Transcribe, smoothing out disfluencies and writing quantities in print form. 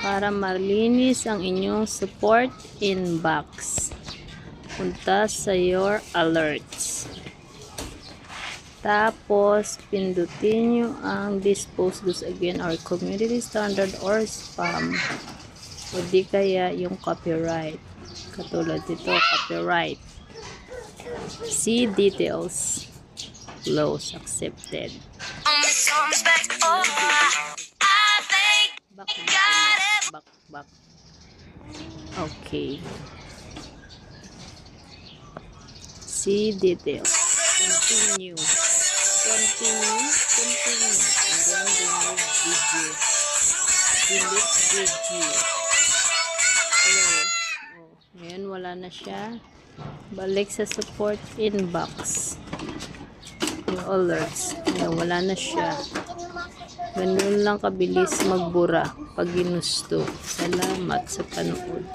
Para malinis ang inyong support inbox, punta sa your alerts. Tapos, pindutin nyo ang this post goes again or community standard or spam. O di kaya yung copyright. Katulad dito, copyright. See details. Close accepted. Back. Okay. See details. Continue. And then remove video. Delete video. Close. Oh, ngayon wala na siya. Balik sa support inbox. Yung alerts. Ngayon wala na siya. Ganun lang kabilis magbura pag ginusto. Salamat sa panood.